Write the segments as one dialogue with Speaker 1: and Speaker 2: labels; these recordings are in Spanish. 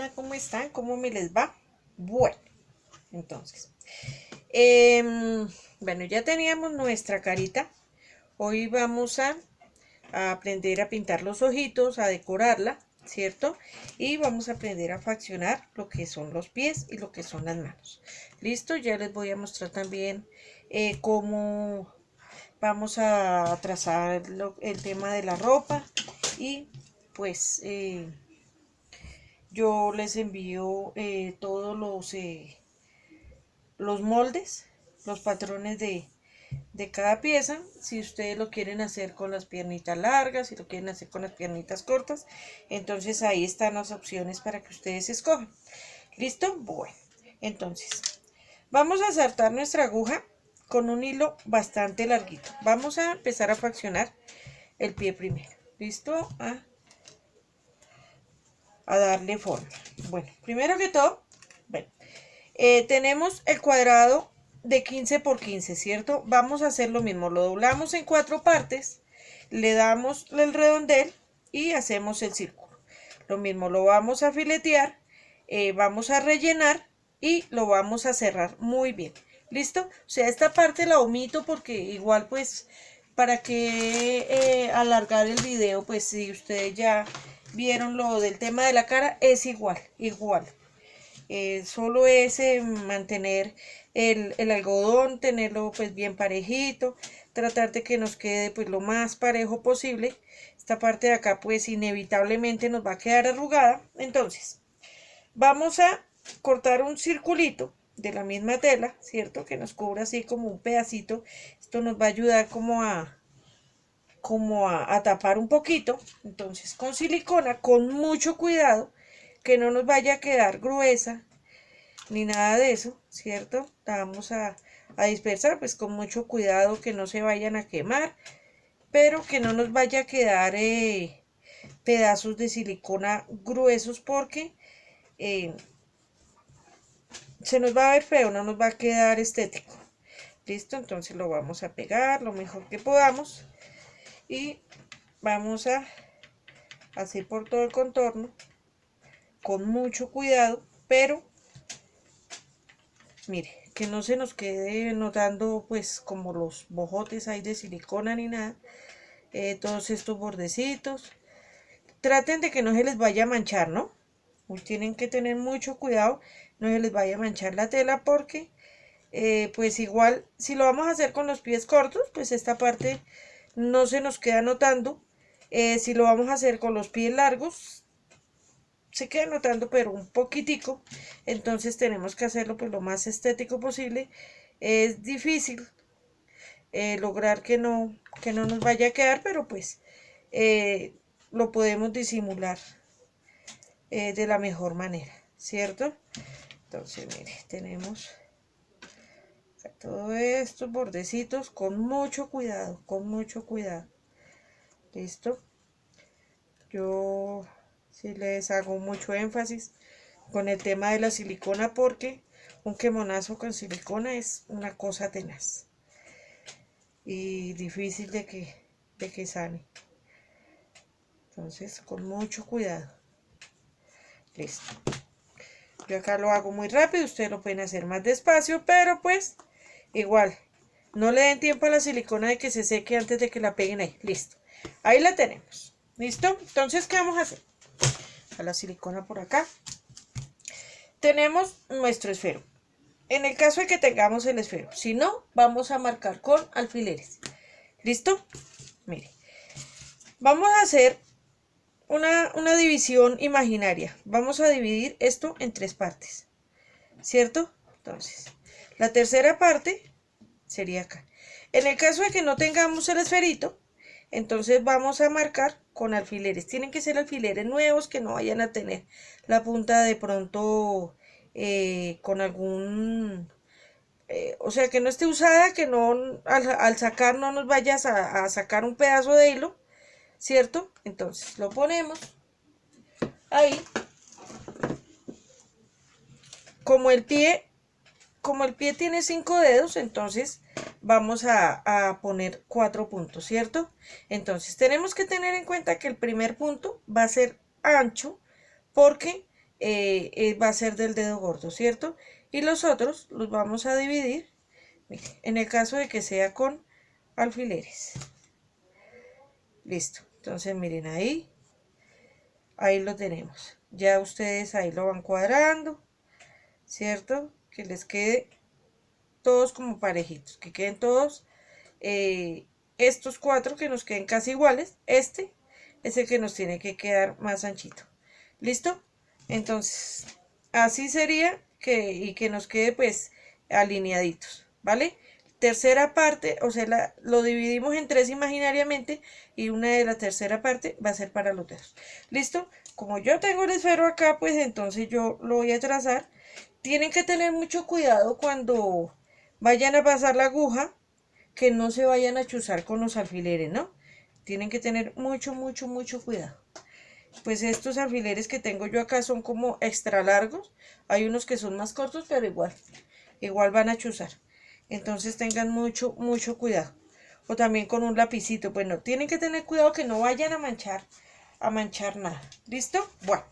Speaker 1: Hola, ¿cómo están? ¿Cómo me les va? Bueno, entonces, bueno, ya teníamos nuestra carita. Hoy vamos a aprender a pintar los ojitos, a decorarla, ¿cierto? Y vamos a aprender a fraccionar lo que son los pies y lo que son las manos. ¿Listo? Ya les voy a mostrar también cómo vamos a trazar el tema de la ropa y pues yo les envío todos los moldes, los patrones de cada pieza. Si ustedes lo quieren hacer con las piernitas largas, si lo quieren hacer con las piernitas cortas, entonces ahí están las opciones para que ustedes escojan. ¿Listo? Bueno, entonces vamos a saltar nuestra aguja con un hilo bastante larguito. Vamos a empezar a fraccionar el pie primero. ¿Listo? A darle forma. Bueno, primero que todo, bueno, tenemos el cuadrado de 15 por 15, ¿cierto? Vamos a hacer lo mismo, lo doblamos en 4 partes, le damos el redondel y hacemos el círculo. Lo mismo, lo vamos a filetear, vamos a rellenar y lo vamos a cerrar muy bien. ¿Listo? O sea, esta parte la omito porque igual pues para que alargar el video, pues si ustedes ya vieron lo del tema de la cara, es igual. Solo es mantener el algodón, tenerlo pues bien parejito, tratar de que nos quede pues lo más parejo posible. Esta parte de acá pues inevitablemente nos va a quedar arrugada. Entonces vamos a cortar un circulito de la misma tela, ¿cierto? Que nos cubra así como un pedacito. Esto nos va a ayudar como a tapar un poquito. Entonces con silicona, con mucho cuidado, que no nos vaya a quedar gruesa ni nada de eso, ¿cierto? La vamos a dispersar pues con mucho cuidado, que no se vayan a quemar, pero que no nos vaya a quedar pedazos de silicona gruesos porque se nos va a ver feo, no nos va a quedar estético. Listo, entonces lo vamos a pegar lo mejor que podamos y vamos a hacer por todo el contorno con mucho cuidado, pero mire, que no se nos quede notando pues como los bojotes ahí de silicona ni nada. Todos estos bordecitos, traten de que no se les vaya a manchar, ¿no? Tienen que tener mucho cuidado, no se les vaya a manchar la tela porque pues igual si lo vamos a hacer con los pies cortos, pues esta parte no se nos queda notando. Si lo vamos a hacer con los pies largos, se queda notando pero un poquitico. Entonces tenemos que hacerlo pues lo más estético posible. Es difícil lograr que no nos vaya a quedar, pero pues lo podemos disimular de la mejor manera, ¿cierto? Entonces mire, tenemos todos estos bordecitos con mucho cuidado, listo. Yo sí les hago mucho énfasis con el tema de la silicona porque un quemonazo con silicona es una cosa tenaz y difícil de que sane. Entonces con mucho cuidado. Listo. Yo acá lo hago muy rápido, ustedes lo pueden hacer más despacio, pero pues igual no le den tiempo a la silicona de que se seque antes de que la peguen ahí. Listo, ahí la tenemos. ¿Listo? Entonces, ¿qué vamos a hacer? A la silicona por acá tenemos nuestro esfero. En el caso de que tengamos el esfero, si no, vamos a marcar con alfileres. ¿Listo? Mire, vamos a hacer una división imaginaria. Vamos a dividir esto en 3 partes, ¿cierto? Entonces, la tercera parte sería acá. En el caso de que no tengamos el esferito, entonces vamos a marcar con alfileres. Tienen que ser alfileres nuevos, que no vayan a tener la punta de pronto con algún... o sea, que no esté usada, que no al sacar no nos vayas a sacar un pedazo de hilo, ¿cierto? Entonces lo ponemos ahí. Como el pie tiene 5 dedos, entonces vamos a poner 4 puntos, ¿cierto? Entonces tenemos que tener en cuenta que el primer punto va a ser ancho porque va a ser del dedo gordo, ¿cierto? Y los otros los vamos a dividir, miren, en el caso de que sea con alfileres. Listo, entonces miren ahí lo tenemos. Ya ustedes ahí lo van cuadrando, ¿cierto? Que les quede todos como parejitos, que queden todos estos 4 que nos queden casi iguales. Este es el que nos tiene que quedar más anchito. ¿Listo? Entonces, así sería que nos quede pues alineaditos, ¿vale? Tercera parte, o sea, lo dividimos en 3 imaginariamente y una de la tercera parte va a ser para los dedos. ¿Listo? Como yo tengo el esfero acá, pues entonces yo lo voy a trazar. Tienen que tener mucho cuidado cuando vayan a pasar la aguja, que no se vayan a chuzar con los alfileres, ¿no? Tienen que tener mucho cuidado. Pues estos alfileres que tengo yo acá son como extra largos. Hay unos que son más cortos, pero igual van a chuzar. Entonces tengan mucho cuidado. O también con un lapicito. Bueno, tienen que tener cuidado que no vayan a manchar nada. ¿Listo? Bueno,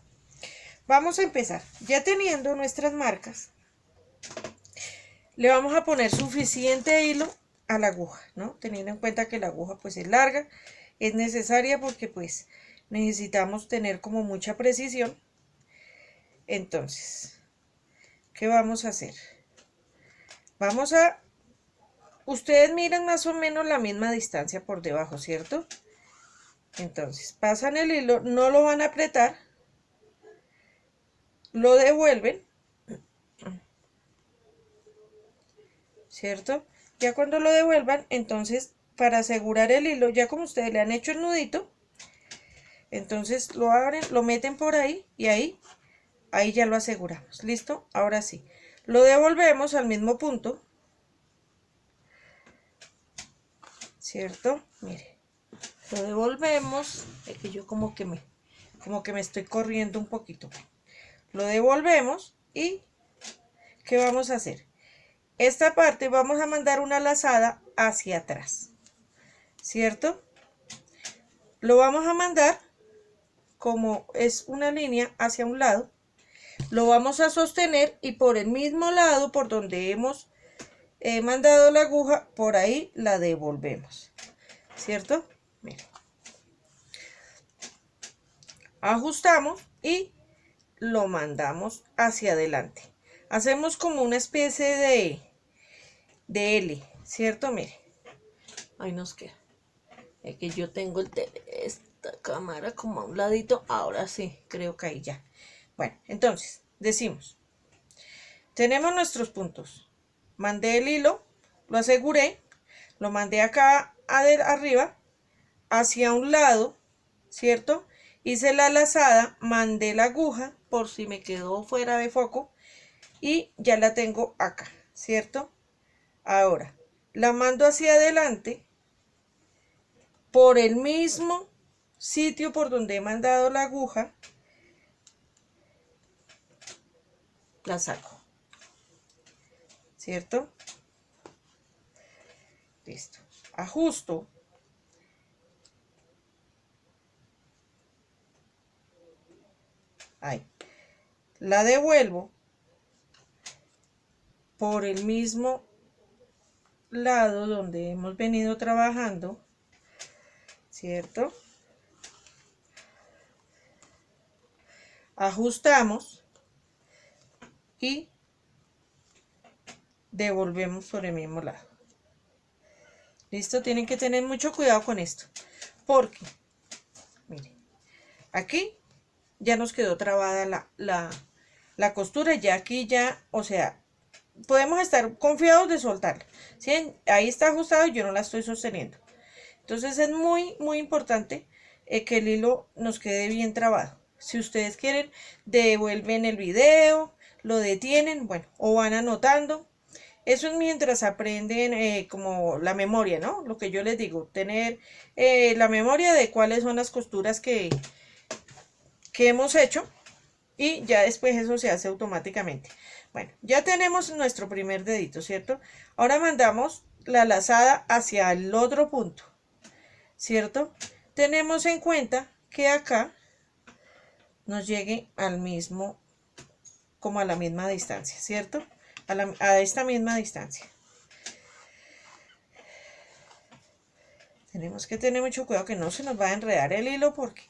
Speaker 1: vamos a empezar. Ya teniendo nuestras marcas, le vamos a poner suficiente hilo a la aguja, ¿no? Teniendo en cuenta que la aguja pues es larga, es necesaria porque pues necesitamos tener como mucha precisión. Entonces, ¿qué vamos a hacer? Ustedes miran más o menos la misma distancia por debajo, ¿cierto? Entonces, pasan el hilo, no lo van a apretar, lo devuelven, ¿cierto? Ya cuando lo devuelvan, entonces, para asegurar el hilo, ya como ustedes le han hecho el nudito, entonces lo abren, lo meten por ahí y ahí ya lo aseguramos. ¿Listo? Ahora sí, lo devolvemos al mismo punto, ¿cierto? Mire, lo devolvemos, es que yo como que me estoy corriendo un poquito. Lo devolvemos y ¿qué vamos a hacer? Esta parte vamos a mandar una lazada hacia atrás, ¿cierto? Lo vamos a mandar como es una línea hacia un lado, lo vamos a sostener y por el mismo lado por donde hemos mandado la aguja, por ahí la devolvemos, ¿cierto? Miren. Ajustamos y lo mandamos hacia adelante. Hacemos como una especie de L, ¿cierto? Mire, ahí nos queda. Es que yo tengo esta cámara como a un ladito. Ahora sí, creo que ahí ya. Bueno, entonces, decimos, tenemos nuestros puntos. Mandé el hilo, lo aseguré, lo mandé acá arriba, hacia un lado, ¿cierto? Hice la lazada, mandé la aguja por si me quedó fuera de foco y ya la tengo acá, ¿cierto? Ahora, la mando hacia adelante por el mismo sitio por donde he mandado la aguja, la saco, ¿cierto? Listo. Ajusto. Ahí. La devuelvo por el mismo lado donde hemos venido trabajando, ¿cierto? Ajustamos y devolvemos por el mismo lado. ¿Listo? Tienen que tener mucho cuidado con esto, porque, miren, aquí ya nos quedó trabada la costura, ya aquí ya, o sea, podemos estar confiados de soltarla. ¿Sí? Ahí está ajustado y yo no la estoy sosteniendo. Entonces es muy importante que el hilo nos quede bien trabado. Si ustedes quieren, devuelven el video, lo detienen, bueno, o van anotando. Eso es mientras aprenden como la memoria, ¿no? Lo que yo les digo, tener la memoria de cuáles son las costuras que hemos hecho y ya después eso se hace automáticamente. Bueno, ya tenemos nuestro primer dedito, ¿cierto? Ahora mandamos la lazada hacia el otro punto, ¿cierto? Tenemos en cuenta que acá nos llegue al mismo como a la misma distancia, ¿cierto? A esta misma distancia. Tenemos que tener mucho cuidado que no se nos va a enredar el hilo porque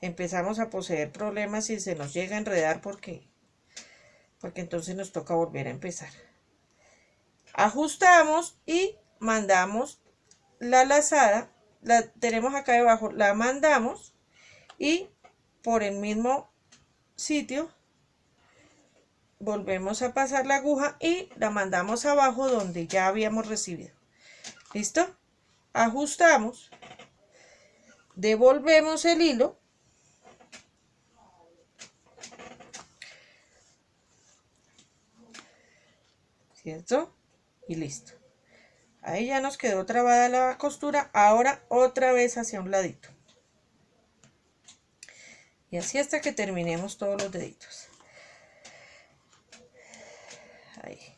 Speaker 1: empezamos a poseer problemas y se nos llega a enredar porque entonces nos toca volver a empezar. Ajustamos y mandamos la lazada, la tenemos acá debajo, la mandamos y por el mismo sitio volvemos a pasar la aguja y la mandamos abajo donde ya habíamos recibido. ¿Listo? Ajustamos, devolvemos el hilo, ¿cierto? Y listo. Ahí ya nos quedó trabada la costura. Ahora otra vez hacia un ladito. Y así hasta que terminemos todos los deditos. Ahí.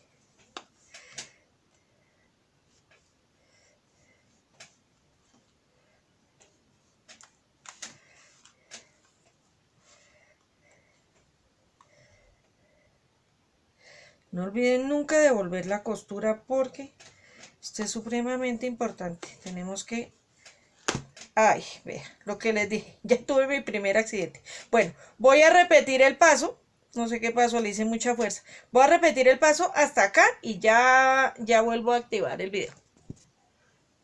Speaker 1: No olviden nunca devolver la costura porque esto es supremamente importante. Tenemos que... Ay, vea, lo que les dije. Ya tuve mi primer accidente. Bueno, voy a repetir el paso. No sé qué pasó, le hice mucha fuerza. Voy a repetir el paso hasta acá y ya vuelvo a activar el video.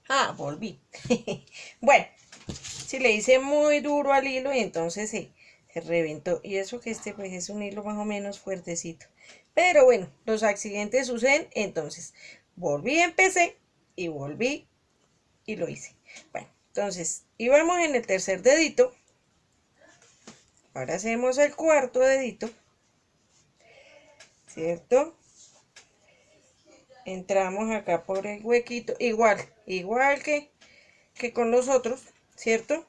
Speaker 1: Ah, volví. Bueno, si le hice muy duro al hilo y entonces se reventó. Y eso que este pues es un hilo más o menos fuertecito. Pero bueno, los accidentes suceden. Entonces volví, empecé y volví y lo hice. Bueno, entonces íbamos en el tercer dedito. Ahora hacemos el cuarto dedito. ¿Cierto? Entramos acá por el huequito. Igual que con los otros. ¿Cierto?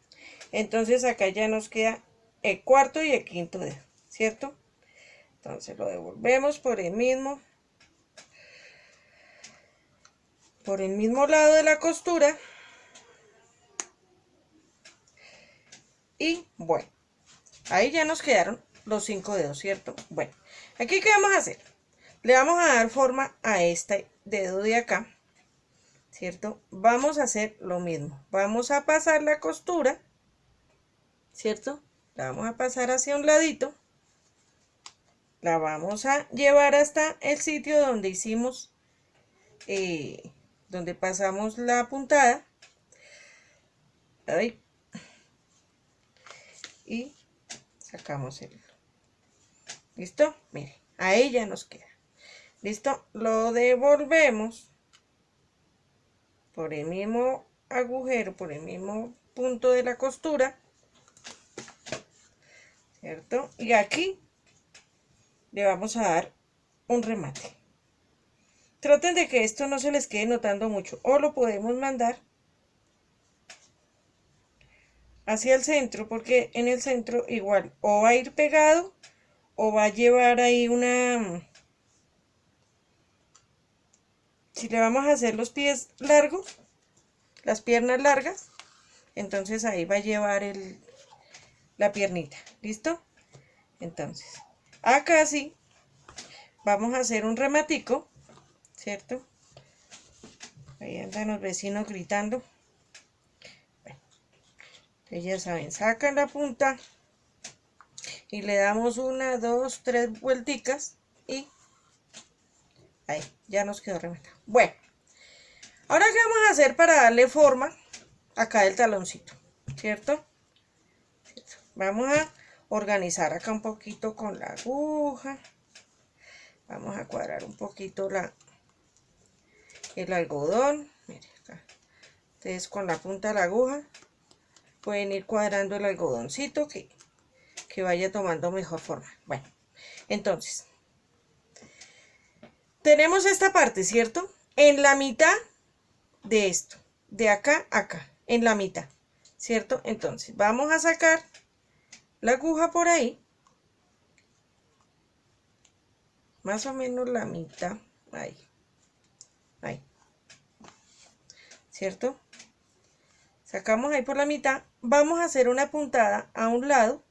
Speaker 1: Entonces acá ya nos queda el cuarto y el quinto dedo, ¿cierto? Entonces lo devolvemos por el mismo lado de la costura. Y bueno, ahí ya nos quedaron los 5 dedos, ¿cierto? Bueno, aquí ¿qué vamos a hacer? Le vamos a dar forma a este dedo de acá, ¿cierto? Vamos a hacer lo mismo. Vamos a pasar la costura, ¿cierto? La vamos a pasar hacia un ladito. La vamos a llevar hasta el sitio donde hicimos, donde pasamos la puntada. Ahí. Y sacamos el hilo. ¿Listo? Miren, ahí ya nos queda. ¿Listo? Lo devolvemos por el mismo agujero, por el mismo punto de la costura, ¿cierto? Y aquí le vamos a dar un remate. Traten de que esto no se les quede notando mucho, o lo podemos mandar hacia el centro, porque en el centro igual o va a ir pegado o va a llevar ahí una... Si le vamos a hacer los pies largos, las piernas largas, entonces ahí va a llevar la piernita. ¿Listo? Entonces, acá sí vamos a hacer un rematico, ¿cierto? Ahí andan los vecinos gritando. Bueno, ya saben, sacan la punta y le damos 1, 2, 3 vuelticas y ahí ya nos quedó rematado. Bueno, ahora qué vamos a hacer para darle forma acá del taloncito, ¿cierto? Vamos a organizar acá un poquito con la aguja. Vamos a cuadrar un poquito el algodón. Miren acá. Ustedes con la punta de la aguja pueden ir cuadrando el algodoncito que vaya tomando mejor forma. Bueno, entonces tenemos esta parte, ¿cierto? En la mitad de esto, de acá a acá, en la mitad, ¿cierto? Entonces vamos a sacar la aguja por ahí, más o menos la mitad, ahí, ¿cierto? Sacamos ahí por la mitad, vamos a hacer una puntada a un lado,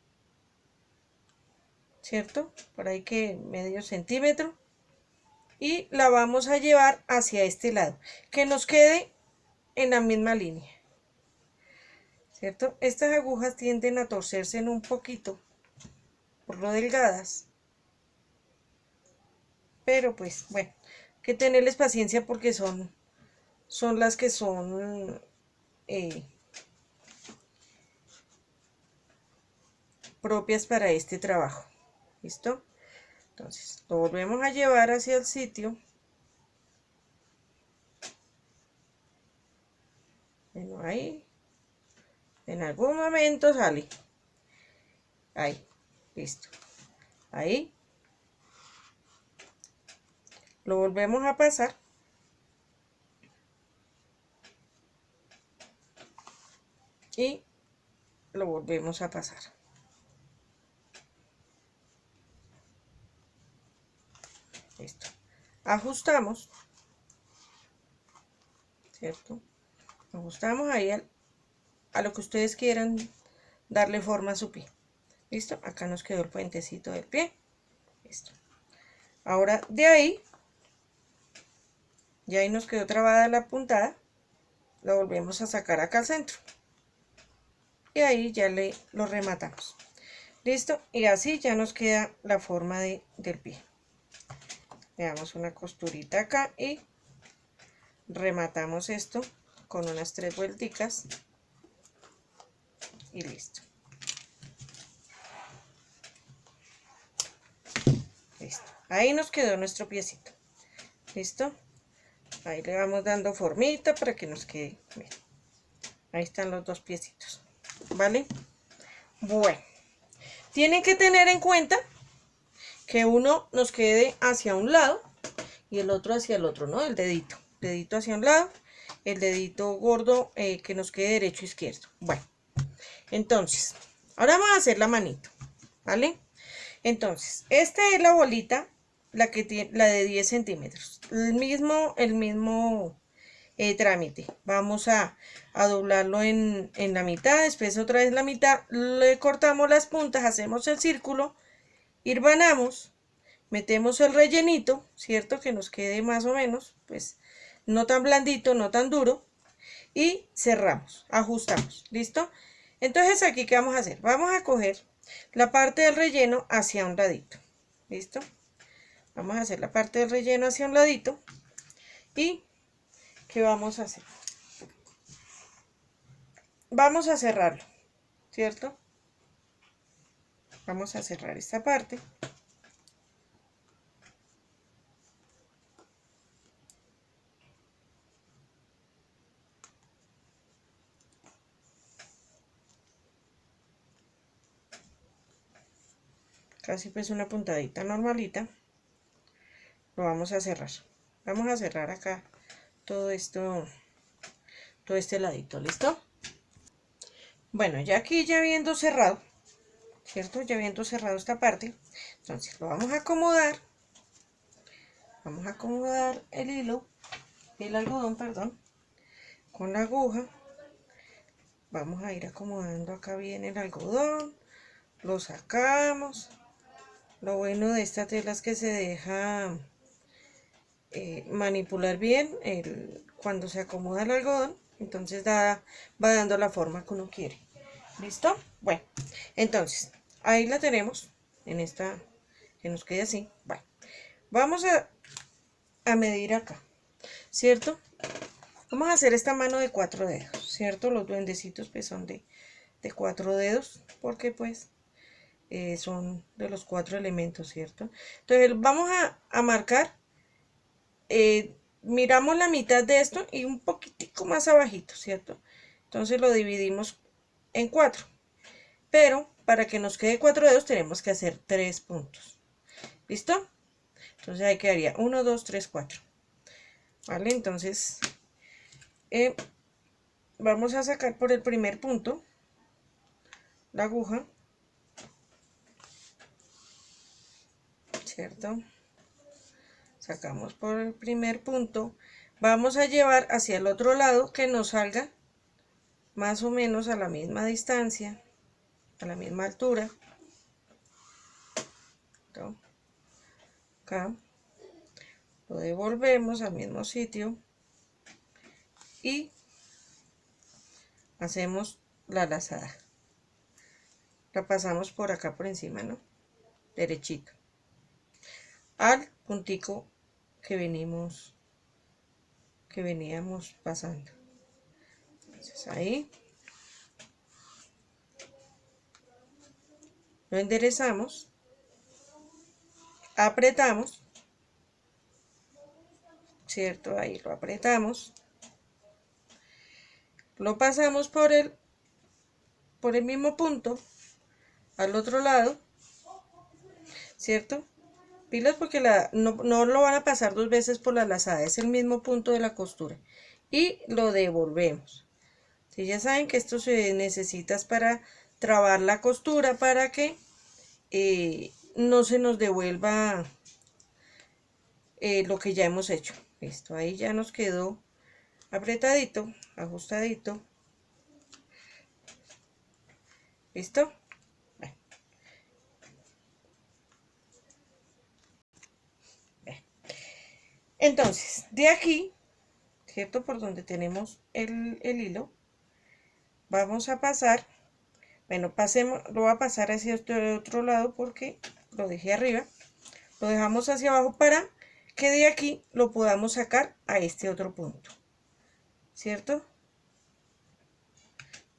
Speaker 1: ¿cierto? Por ahí que medio centímetro. Y la vamos a llevar hacia este lado, que nos quede en la misma línea, ¿cierto? Estas agujas tienden a torcerse en un poquito por lo delgadas, pero pues bueno, hay que tenerles paciencia porque son las que son propias para este trabajo. ¿Listo? Entonces lo volvemos a llevar hacia el sitio. Bueno, ahí en algún momento sale. Ahí, listo. Ahí lo volvemos a pasar. Y lo volvemos a pasar. Listo. Ajustamos, ¿cierto? Ajustamos ahí a lo que ustedes quieran darle forma a su pie. ¿Listo? Acá nos quedó el puentecito del pie. Listo. Ahora de ahí, ya ahí nos quedó trabada la puntada. La volvemos a sacar acá al centro. Y ahí ya lo rematamos. ¿Listo? Y así ya nos queda la forma del pie. Le damos una costurita acá y rematamos esto con unas 3 vuelticas y listo. Listo. Ahí nos quedó nuestro piecito. ¿Listo? Ahí le vamos dando formita para que nos quede. Miren. Ahí están los 2 piecitos. ¿Vale? Bueno. Tienen que tener en cuenta que uno nos quede hacia un lado y el otro hacia el otro, ¿no? El dedito. Dedito hacia un lado, el dedito gordo que nos quede derecho e izquierdo. Bueno. Entonces, ahora vamos a hacer la manito. ¿Vale? Entonces, esta es la bolita, la que tiene, la de 10 centímetros. El mismo trámite. Vamos a doblarlo en la mitad, después otra vez la mitad, le cortamos las puntas, hacemos el círculo, hirmanamos, metemos el rellenito, ¿cierto? Que nos quede más o menos, pues, no tan blandito, no tan duro, y cerramos, ajustamos, ¿listo? Entonces, aquí, ¿qué vamos a hacer? Vamos a coger la parte del relleno hacia un ladito, ¿listo? Vamos a hacer la parte del relleno hacia un ladito y ¿qué vamos a hacer? Vamos a cerrarlo, ¿cierto? Vamos a cerrar esta parte. Casi pues una puntadita normalita. Lo vamos a cerrar. Vamos a cerrar acá todo esto, todo este ladito, ¿listo? Bueno, ya aquí ya habiendo cerrado, ¿cierto? Ya habiendo cerrado esta parte, entonces lo vamos a acomodar. Vamos a acomodar el hilo, el algodón, perdón, con la aguja. Vamos a ir acomodando acá bien el algodón. Lo sacamos. Lo bueno de esta tela es que se deja manipular bien cuando se acomoda el algodón. Entonces va dando la forma que uno quiere. ¿Listo? Bueno, entonces ahí la tenemos en esta, que nos quede así. Bueno, vamos a medir acá, ¿cierto? Vamos a hacer esta mano de 4 dedos, ¿cierto? Los duendecitos pues son de 4 dedos, porque pues son de los 4 elementos, ¿cierto? Entonces vamos a marcar, miramos la mitad de esto y un poquitico más abajito, ¿cierto? Entonces lo dividimos en 4, pero para que nos quede 4 dedos tenemos que hacer 3 puntos. ¿Listo? Entonces ahí quedaría 1, 2, 3, 4. ¿Vale? Entonces vamos a sacar por el primer punto la aguja, ¿cierto? Sacamos por el primer punto, vamos a llevar hacia el otro lado que nos salga más o menos a la misma distancia, a la misma altura. ¿Listo? Acá lo devolvemos al mismo sitio y hacemos la lazada. La pasamos por acá por encima, ¿no? Derechito al puntico que veníamos pasando. Entonces ahí lo enderezamos, apretamos, ¿cierto? Ahí lo apretamos, lo pasamos por el mismo punto al otro lado, ¿cierto? Pilas porque no lo van a pasar dos veces por la lazada, es el mismo punto de la costura y lo devolvemos. Si ya saben que esto se necesita para trabar la costura para que no se nos devuelva lo que ya hemos hecho. Listo, ahí ya nos quedó apretadito, ajustadito. ¿Listo? Entonces, de aquí, ¿cierto? Por donde tenemos el hilo, vamos a pasar, bueno, lo voy a pasar hacia este otro lado porque lo dejé arriba. Lo dejamos hacia abajo para que de aquí lo podamos sacar a este otro punto, ¿cierto?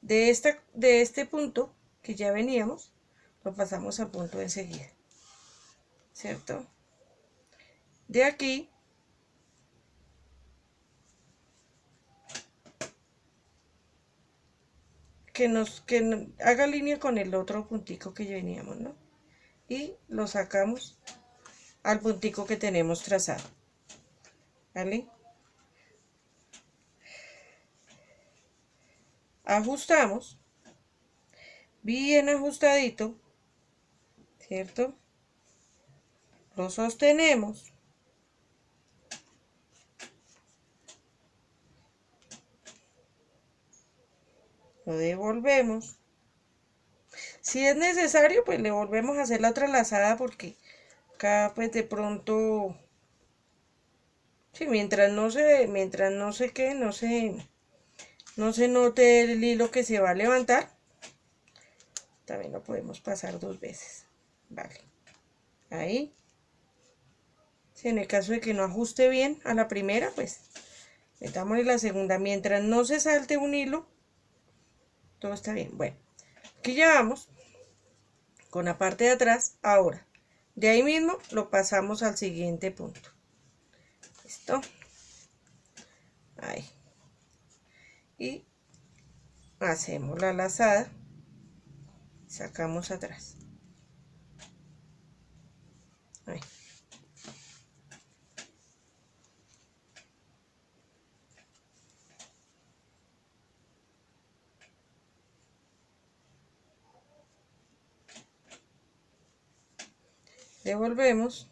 Speaker 1: De este punto que ya veníamos, lo pasamos al punto de enseguida, ¿cierto? De aquí que haga línea con el otro puntico que ya veníamos, ¿no? Y lo sacamos al puntico que tenemos trazado, ¿vale? Ajustamos bien ajustadito, ¿cierto? Lo sostenemos, lo devolvemos. Si es necesario, pues le volvemos a hacer la otra lazada porque acá pues de pronto, sí, mientras no se note el hilo que se va a levantar, también lo podemos pasar dos veces, vale. Ahí, si en el caso de que no ajuste bien a la primera, pues metámosle la segunda, mientras no se salte un hilo, todo está bien. Bueno, aquí ya vamos con la parte de atrás. Ahora, de ahí mismo lo pasamos al siguiente punto. ¿Listo? Ahí. Y hacemos la lazada, sacamos atrás. Ahí. Devolvemos.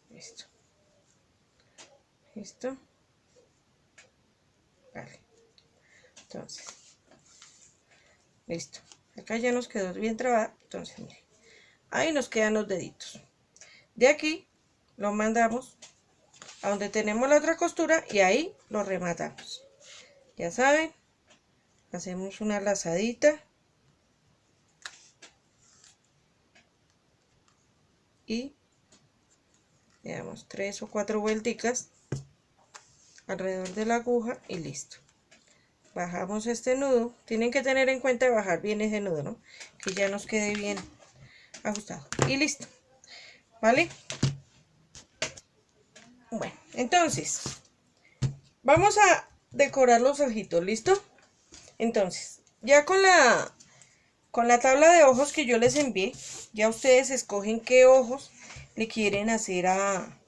Speaker 1: Listo. Listo. Vale. Entonces, listo. Acá ya nos quedó bien trabada. Entonces, miren, ahí nos quedan los deditos. De aquí lo mandamos a donde tenemos la otra costura y ahí lo rematamos. Ya saben, hacemos una lazadita y le damos 3 o 4 vuelticas alrededor de la aguja y listo. Bajamos este nudo, tienen que tener en cuenta de bajar bien ese nudo, ¿no? Que ya nos quede bien ajustado y listo, ¿vale? Bueno, entonces vamos a decorar los ojitos, ¿listo? Entonces, ya con la tabla de ojos que yo les envié, ya ustedes escogen qué ojos le quieren hacer a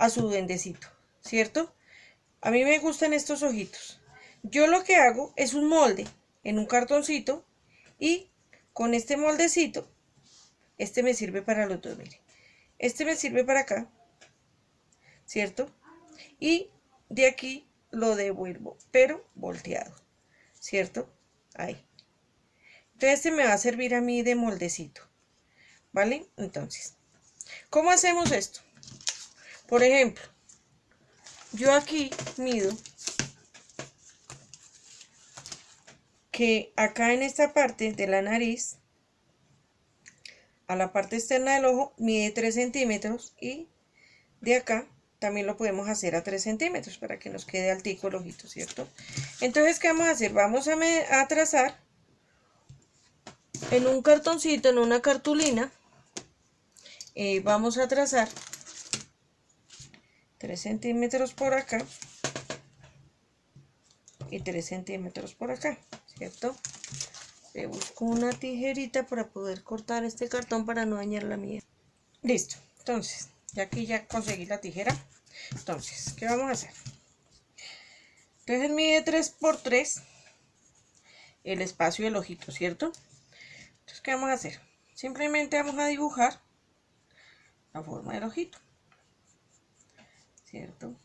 Speaker 1: su duendecito, ¿cierto? A mí me gustan estos ojitos. Yo lo que hago es un molde en un cartoncito y con este moldecito, este me sirve para los dos, mire. Este me sirve para acá, ¿cierto? Y de aquí lo devuelvo, pero volteado, ¿cierto? Ahí. Entonces este me va a servir a mí de moldecito, ¿vale? Entonces, ¿cómo hacemos esto? Por ejemplo, yo aquí mido que acá en esta parte de la nariz, a la parte externa del ojo, mide 3 centímetros y de acá también lo podemos hacer a 3 centímetros para que nos quede altico el ojito, ¿cierto? Entonces, ¿qué vamos a hacer? Vamos a trazar en un cartoncito, en una cartulina, vamos a trazar 3 centímetros por acá y 3 centímetros por acá, ¿cierto? Le busco una tijerita para poder cortar este cartón para no dañar la mía. Listo, entonces, ya aquí ya conseguí la tijera. Entonces, ¿qué vamos a hacer? Entonces mide 3 por 3 el espacio del ojito, ¿cierto? Entonces, ¿qué vamos a hacer? Simplemente vamos a dibujar la forma del ojito, ¿cierto?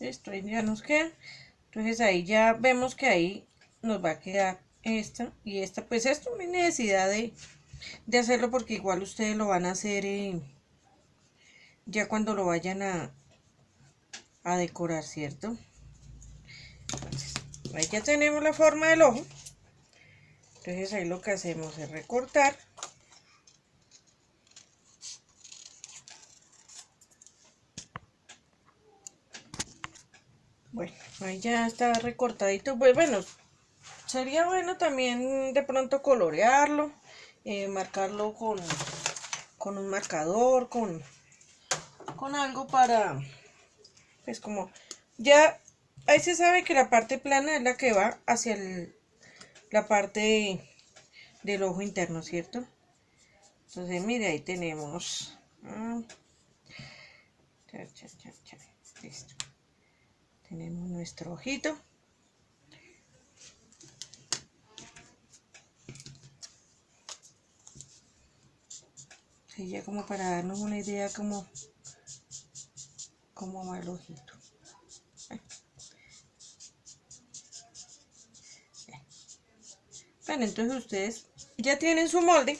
Speaker 1: Listo, ahí ya nos queda. Entonces ahí ya vemos que ahí nos va a quedar esta y esta. Pues esto no hay necesidad de hacerlo porque igual ustedes lo van a hacer ya cuando lo vayan a decorar, ¿cierto? Entonces, ahí ya tenemos la forma del ojo. Entonces ahí lo que hacemos es recortar. Bueno, ahí ya está recortadito. Pues bueno, sería bueno también de pronto colorearlo, marcarlo con un marcador, con algo para, pues como, ya ahí se sabe que la parte plana es la que va hacia la parte del ojo interno, ¿cierto? Entonces, mire, ahí tenemos, listo. Tenemos nuestro ojito. Sí, ya como para darnos una idea cómo va el ojito. Bueno, entonces ustedes ya tienen su molde.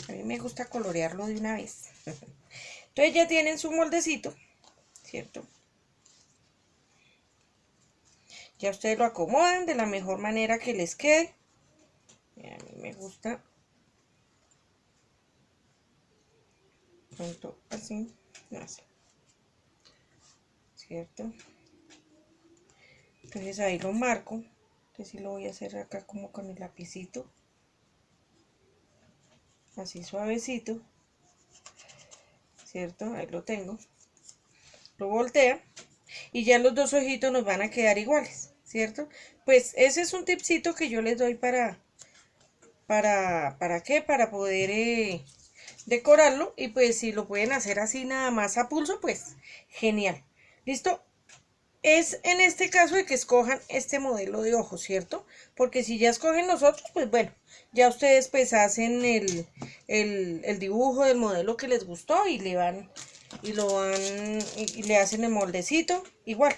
Speaker 1: A mí me gusta colorearlo de una vez. Entonces ya tienen su moldecito, ¿cierto? Ya ustedes lo acomodan de la mejor manera que les quede. A mí me gusta pronto así, así, ¿cierto? Entonces ahí lo marco. Entonces sí lo voy a hacer acá como con el lapicito. Así suavecito, ¿cierto? Ahí lo tengo. Lo voltea y ya los dos ojitos nos van a quedar iguales, ¿cierto? Pues ese es un tipcito que yo les doy ¿para qué? Para poder decorarlo. Y pues si lo pueden hacer así nada más a pulso, pues genial. ¿Listo? Es en este caso de que escojan este modelo de ojo, ¿cierto? Porque si ya escogen nosotros, pues bueno, ya ustedes pues hacen el dibujo del modelo que les gustó y le van y le hacen el moldecito igual.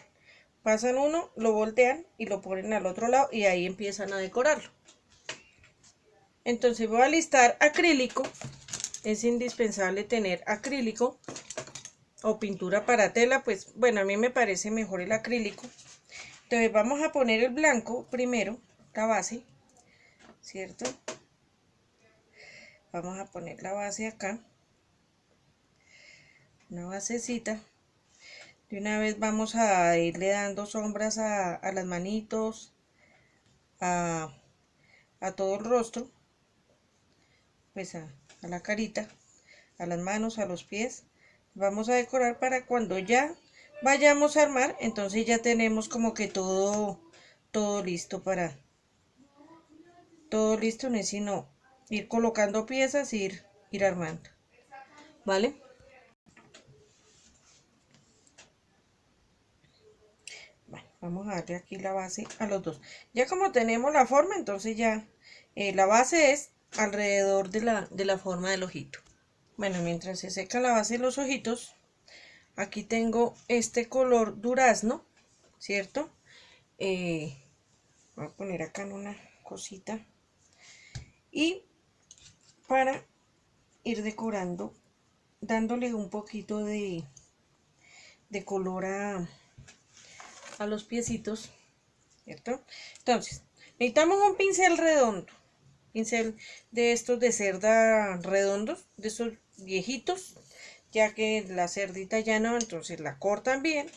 Speaker 1: Pasan uno, lo voltean y lo ponen al otro lado y ahí empiezan a decorarlo. Entonces voy a listar acrílico. Es indispensable tener acrílico o pintura para tela, pues bueno, a mí me parece mejor el acrílico. Entonces vamos a poner el blanco primero, la base, ¿cierto? Vamos a poner la base acá, una basecita. De una vez vamos a irle dando sombras a las manitos, a todo el rostro, pues a la carita, a las manos, a los pies. Vamos a decorar para cuando ya vayamos a armar, entonces ya tenemos como que todo listo no es sino ir colocando piezas y ir armando, ¿vale? Bueno, vamos a darle aquí la base a los dos. Ya como tenemos la forma, entonces ya la base es alrededor de la forma del ojito. Bueno, mientras se seca la base de los ojitos, aquí tengo este color durazno, ¿cierto? Voy a poner acá en una cosita. Y para ir decorando, dándole un poquito de color a los piecitos, ¿cierto? Entonces, necesitamos un pincel redondo, pincel de estos de cerda redondos, de esos viejitos, ya que la cerdita ya no, entonces la cortan bien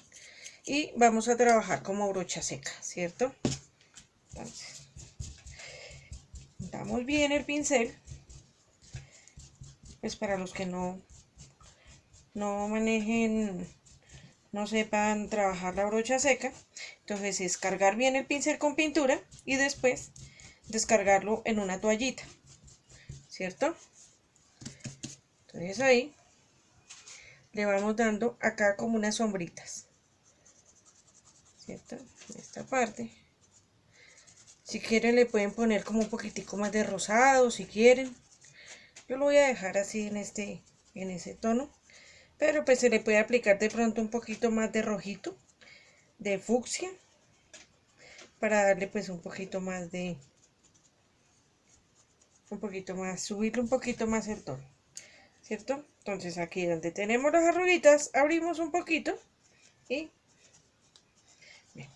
Speaker 1: y vamos a trabajar como brocha seca, ¿cierto? Entonces, damos bien el pincel, pues para los que no manejen, no sepan trabajar la brocha seca, entonces es cargar bien el pincel con pintura y después descargarlo en una toallita, ¿cierto? Entonces ahí le vamos dando acá como unas sombritas, ¿cierto? En esta parte. Si quieren le pueden poner como un poquitico más de rosado, si quieren. Yo lo voy a dejar así en ese tono. Pero pues se le puede aplicar de pronto un poquito más de rojito, de fucsia, para darle pues un poquito más, subirle un poquito más el tono, ¿cierto? Entonces aquí donde tenemos las arruguitas, abrimos un poquito y bien,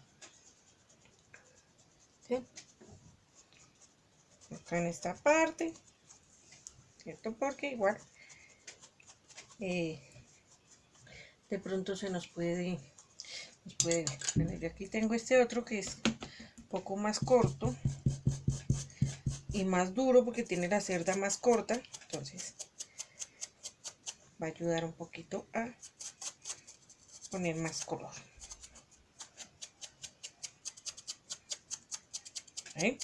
Speaker 1: ¿sí? Acá en esta parte, ¿cierto? Porque igual de pronto se nos puede ver. Bueno, yo aquí tengo este otro que es un poco más corto y más duro porque tiene la cerda más corta, entonces va a ayudar un poquito a poner más color. ¿Sí?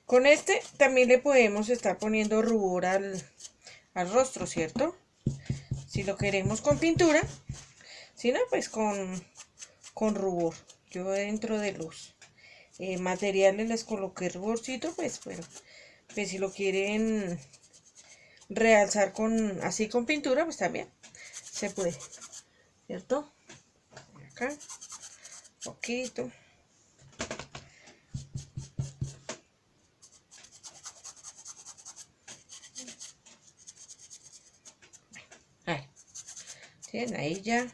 Speaker 1: Con este también le podemos estar poniendo rubor al rostro, ¿cierto? Si lo queremos con pintura, si no, pues con rubor. Yo dentro de los materiales les coloqué ruborcito, pues bueno, pues si lo quieren realzar así con pintura, pues también se puede, ¿cierto? Acá, poquito. Ahí, ¿sí? Ahí ya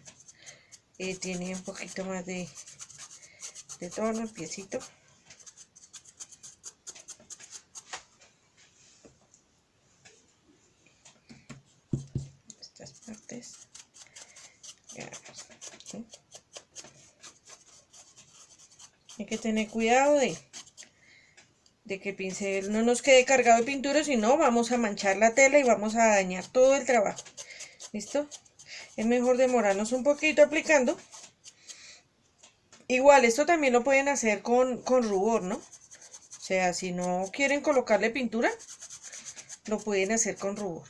Speaker 1: tiene un poquito más de tono el piecito. Estas partes. ¿Sí? Hay que tener cuidado de que el pincel no nos quede cargado de pintura, si no vamos a manchar la tela y vamos a dañar todo el trabajo. ¿Listo? Es mejor demorarnos un poquito aplicando. Igual, esto también lo pueden hacer con rubor, ¿no? O sea, si no quieren colocarle pintura, lo pueden hacer con rubor,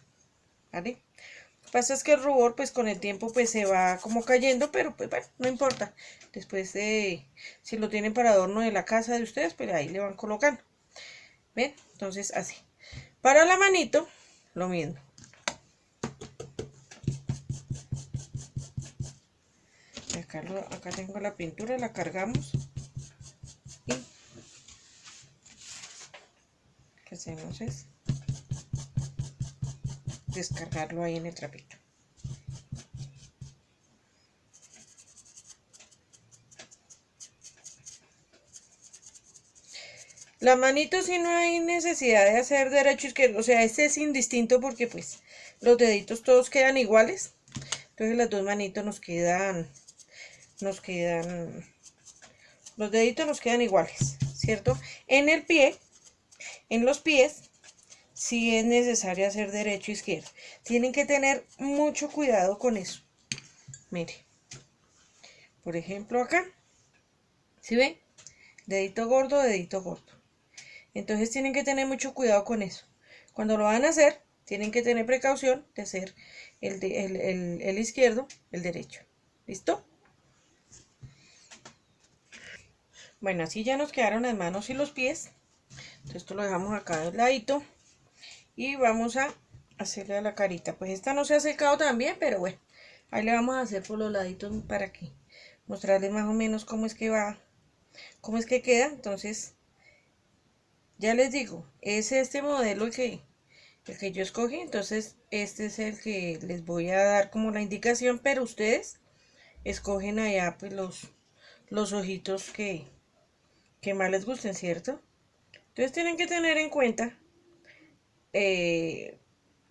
Speaker 1: ¿vale? Lo que pasa es que el rubor, pues con el tiempo, pues se va como cayendo, pero pues bueno, no importa. Después si lo tienen para adorno de la casa de ustedes, pues ahí le van colocando. ¿Ven? Entonces así. Para la manito, lo mismo. Acá tengo la pintura, la cargamos y lo que hacemos es descargarlo ahí en el trapito. La manito si no hay necesidad de hacer derecho izquierdo, o sea, este es indistinto porque pues los deditos todos quedan iguales. Entonces las dos manitos los deditos nos quedan iguales, ¿cierto? En los pies si es necesario hacer derecho e izquierdo. Tienen que tener mucho cuidado con eso. Mire, por ejemplo acá, ¿sí ven? Dedito gordo, dedito gordo. Entonces tienen que tener mucho cuidado con eso. Cuando lo van a hacer, tienen que tener precaución de hacer el izquierdo, el derecho. ¿Listo? Bueno, así ya nos quedaron las manos y los pies. Entonces esto lo dejamos acá de ladito. Y vamos a hacerle a la carita. Pues esta no se ha secado tan bien, pero bueno. Ahí le vamos a hacer por los laditos para que mostrarles más o menos cómo es que va, cómo es que queda. Entonces, ya les digo, es este modelo el que yo escogí. Entonces, este es el que les voy a dar como la indicación, pero ustedes escogen allá pues los ojitos que más les gusten, ¿cierto? Entonces tienen que tener en cuenta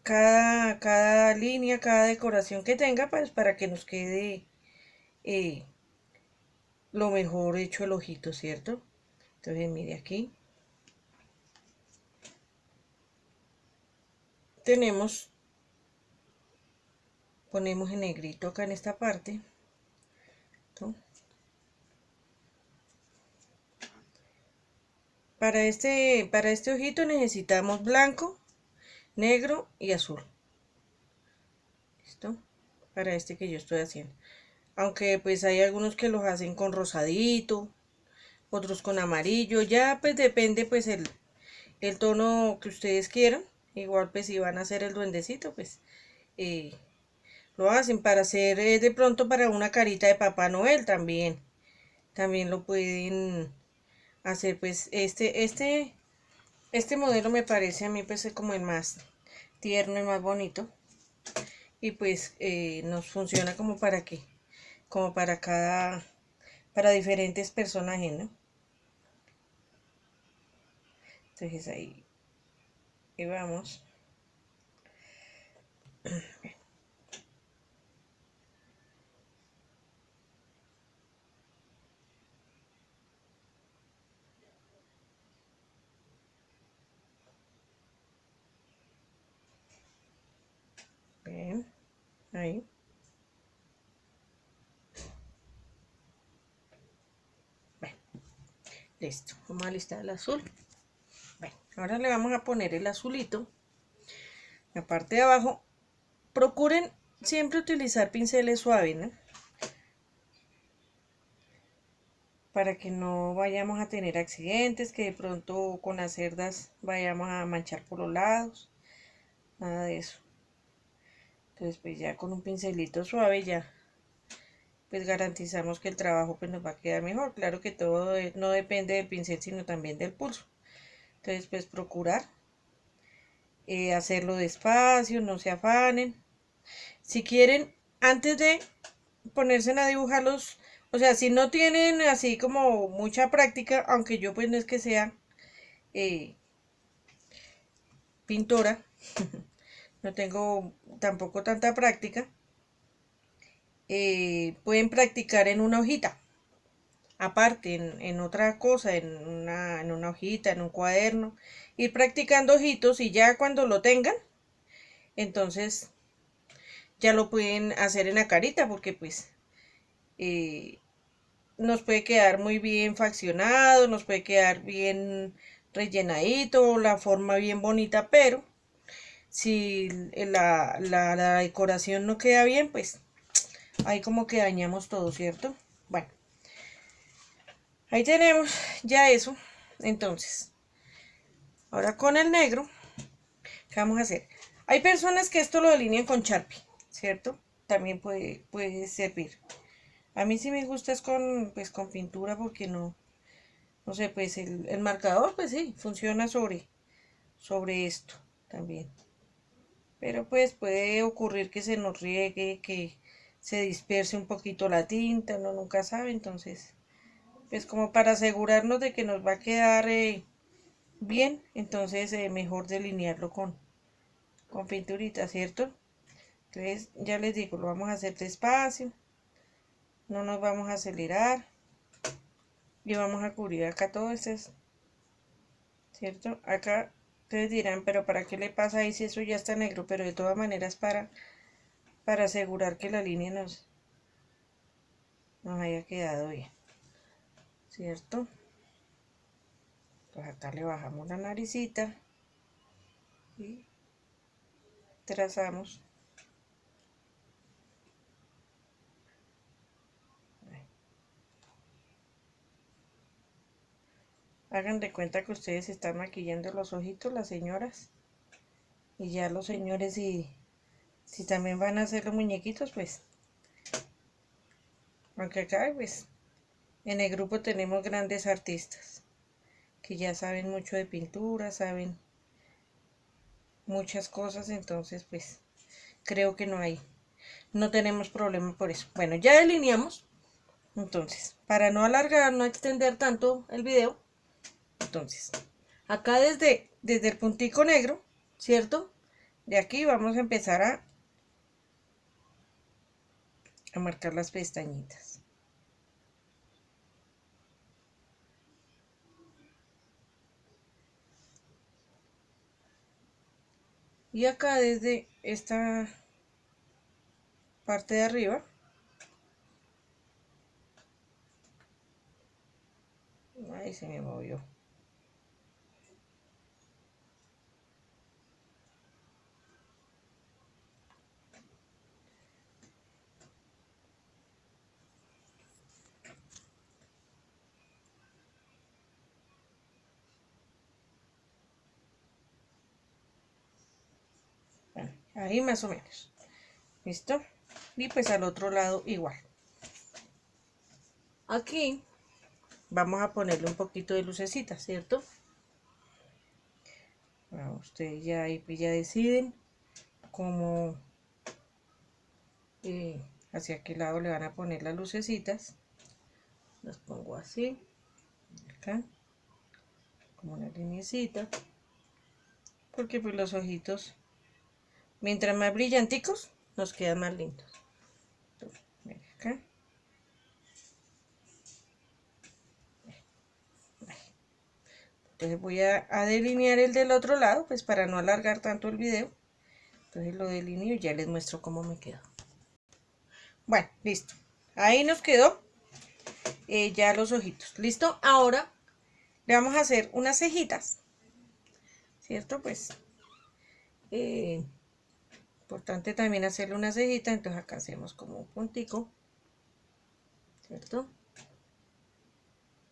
Speaker 1: cada línea, cada decoración que tenga, pues para que nos quede eh, lo mejor hecho el ojito, ¿cierto? Entonces mire aquí tenemos, ponemos en negrito acá en esta parte, ¿no? Para este ojito necesitamos blanco, negro y azul. ¿Listo? Para este que yo estoy haciendo. Aunque pues hay algunos que los hacen con rosadito, otros con amarillo. Ya pues depende pues el tono que ustedes quieran. Igual pues si van a hacer el duendecito pues eh, lo hacen para hacer de pronto para una carita de Papá Noel también. También lo pueden hacer pues este modelo me parece a mí pues como el más tierno y más bonito. Y pues nos funciona como para qué, como para para diferentes personajes, ¿no? Entonces ahí vamos. Bien, ahí. Bueno, listo. Vamos a alistar el azul. Bueno, ahora le vamos a poner el azulito. La parte de abajo. Procuren siempre utilizar pinceles suaves, ¿no? Para que no vayamos a tener accidentes, que de pronto con las cerdas vayamos a manchar por los lados. Nada de eso. Entonces pues ya con un pincelito suave ya pues garantizamos que el trabajo pues nos va a quedar mejor. Claro que todo no depende del pincel sino también del pulso. Entonces pues procurar hacerlo despacio, no se afanen. Si quieren, antes de ponerse a dibujarlos, o sea, si no tienen así como mucha práctica, aunque yo pues no es que sea eh, pintora, no tengo tampoco tanta práctica, pueden practicar en una hojita, aparte, en otra cosa, en una hojita, en un cuaderno, ir practicando ojitos y ya cuando lo tengan, entonces ya lo pueden hacer en la carita porque pues eh, nos puede quedar muy bien faccionado, nos puede quedar bien rellenadito, la forma bien bonita, pero si la decoración no queda bien, pues ahí como que dañamos todo, ¿cierto? Bueno, ahí tenemos ya eso. Entonces, ahora con el negro, ¿qué vamos a hacer? Hay personas que esto lo delinean con Sharpie, ¿cierto? También puede servir. A mí sí me gusta es pues, con pintura porque no sé, pues el marcador, pues sí, funciona sobre esto también. Pero pues puede ocurrir que se nos riegue, que se disperse un poquito la tinta, uno nunca sabe. Entonces, pues como para asegurarnos de que nos va a quedar bien, entonces mejor delinearlo con pinturita, ¿cierto? Entonces, ya les digo, lo vamos a hacer despacio, no nos vamos a acelerar y vamos a cubrir acá todo este, ¿cierto? Acá Ustedes dirán, pero ¿para qué le pasa ahí si eso ya está negro? Pero de todas maneras para asegurar que la línea nos haya quedado bien, ¿cierto? Pues acá le bajamos la naricita y trazamos. Hagan de cuenta que ustedes están maquillando los ojitos, las señoras. Y ya los señores, si también van a hacer los muñequitos, pues. Aunque acá, pues, en el grupo tenemos grandes artistas que ya saben mucho de pintura, saben muchas cosas, entonces, pues, creo que no tenemos problema por eso. Bueno, ya delineamos. Entonces, para no alargar, no extender tanto el video, entonces, acá desde el puntico negro, ¿cierto? De aquí vamos a empezar a marcar las pestañitas. Y acá desde esta parte de arriba, ahí se me movió. Bueno, ahí más o menos. ¿Listo? Y pues al otro lado igual. Aquí vamos a ponerle un poquito de lucecita, ¿cierto? Bueno, ustedes ya ahí pues ya deciden cómo hacia qué lado le van a poner las lucecitas. Las pongo así, acá, como una linecita, porque pues los ojitos, mientras más brillanticos, nos quedan más lindos. Entonces, acá. Entonces voy a delinear el del otro lado, pues para no alargar tanto el video. Entonces lo delineo y ya les muestro cómo me quedó. Bueno, listo. Ahí nos quedó ya los ojitos. ¿Listo? Ahora le vamos a hacer unas cejitas. ¿Cierto? Pues importante también hacerle una cejita. Entonces acá hacemos como un puntico. ¿Cierto?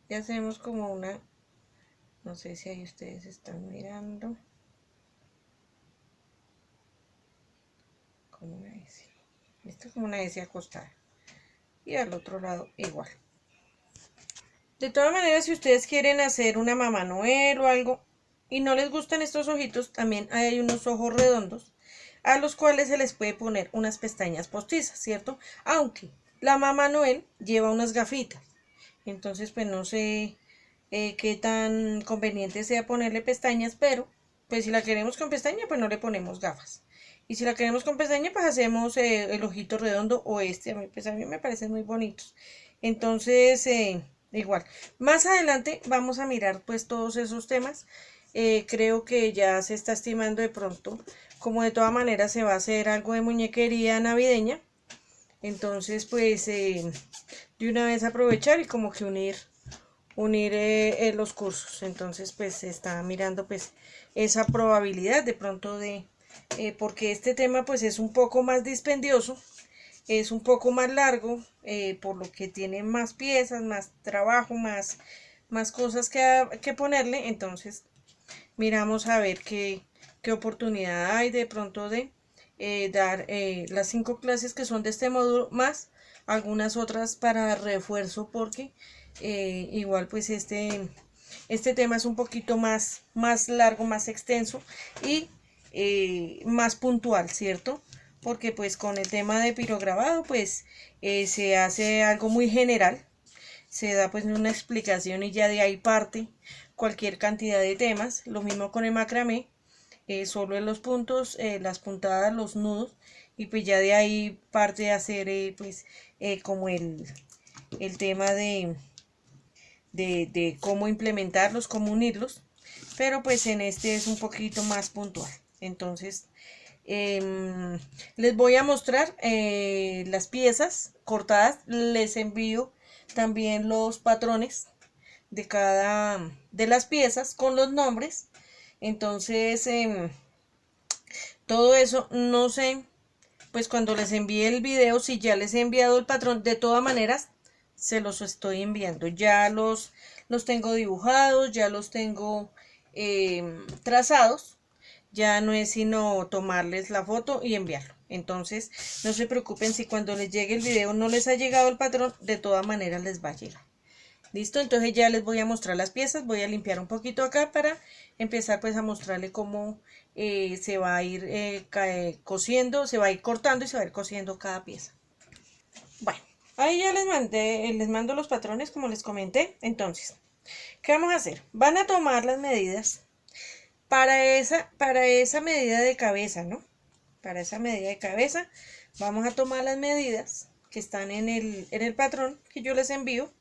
Speaker 1: Y hacemos como una... No sé si ahí ustedes están mirando. Como una S. Esto es como una S acostada. Y al otro lado igual. De todas maneras, si ustedes quieren hacer una Mamá Noel o algo y no les gustan estos ojitos, también hay unos ojos redondos a los cuales se les puede poner unas pestañas postizas, ¿cierto? Aunque la Mamá Noel lleva unas gafitas. Entonces, pues no sé qué tan conveniente sea ponerle pestañas, pero pues si la queremos con pestaña, pues no le ponemos gafas. Y si la queremos con pestaña, pues hacemos el ojito redondo o este. A mí me parecen muy bonitos. Entonces, igual. Más adelante vamos a mirar pues todos esos temas. Creo que ya se está estimando de pronto. Como de todas maneras se va a hacer algo de muñequería navideña. Entonces, pues, de una vez aprovechar y como que unir los cursos. Entonces pues se está mirando pues esa probabilidad de pronto porque este tema pues es un poco más dispendioso, es un poco más largo, por lo que tiene más piezas, más trabajo, más cosas que ponerle. Entonces miramos a ver qué oportunidad hay de pronto de dar las 5 clases que son de este módulo más algunas otras para refuerzo, porque igual pues este tema es un poquito más largo, más extenso y más puntual, ¿cierto? Porque pues con el tema de pirograbado pues se hace algo muy general, se da pues una explicación y ya de ahí parte cualquier cantidad de temas. Lo mismo con el macramé, solo en los puntos, las puntadas, los nudos, y pues ya de ahí parte de hacer como el tema de cómo implementarlos, cómo unirlos. pero pues en este es un poquito más puntual. Entonces les voy a mostrar las piezas cortadas. Les envío también los patrones de cada de las piezas con los nombres. Entonces todo eso no sé, pues cuando les envíe el video, si ya les he enviado el patrón, de todas maneras se los estoy enviando. Ya los tengo dibujados, ya los tengo trazados. Ya no es sino tomarles la foto y enviarlo. Entonces no se preocupen si cuando les llegue el video no les ha llegado el patrón, de todas maneras les va a llegar. Listo, entonces ya les voy a mostrar las piezas. Voy a limpiar un poquito acá para empezar pues a mostrarle cómo se va a ir cosiendo, se va a ir cortando y se va a ir cosiendo cada pieza. Bueno, ahí ya les mando los patrones como les comenté. Entonces, ¿qué vamos a hacer? Van a tomar las medidas para esa medida de cabeza, ¿no? Para esa medida de cabeza vamos a tomar las medidas que están en el patrón que yo les envío.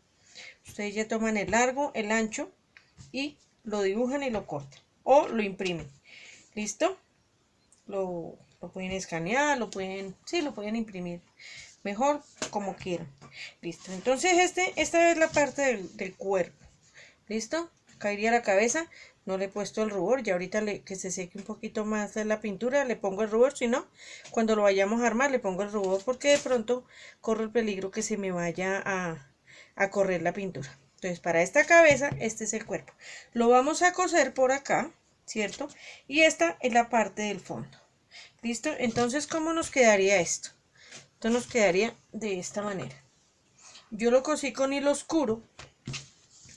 Speaker 1: Ustedes ya toman el largo, el ancho y lo dibujan y lo cortan o lo imprimen. ¿Listo? Lo pueden escanear, lo pueden imprimir. Mejor como quieran. Listo. Entonces esta es la parte del cuerpo. ¿Listo? Acá iría la cabeza. No le he puesto el rubor. Ya ahorita que se seque un poquito más de la pintura le pongo el rubor. Si no, cuando lo vayamos a armar le pongo el rubor porque de pronto corro el peligro que se me vaya a correr la pintura. Entonces para esta cabeza este es el cuerpo. Lo vamos a coser por acá, ¿cierto? Y esta es la parte del fondo. ¿Listo? Entonces, ¿cómo nos quedaría esto? Esto nos quedaría de esta manera. Yo lo cosí con hilo oscuro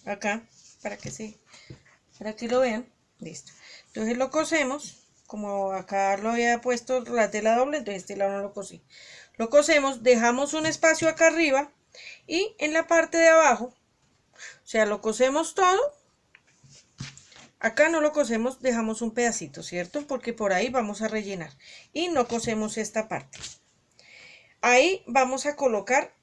Speaker 1: acá para que lo vean. Listo. Entonces lo cosemos, como acá lo había puesto la tela doble, entonces este lado no lo cosí. Lo cosemos, dejamos un espacio acá arriba y en la parte de abajo, o sea, lo cosemos todo. Acá no lo cosemos, dejamos un pedacito, ¿cierto? Porque por ahí vamos a rellenar y no cosemos esta parte. Ahí vamos a colocar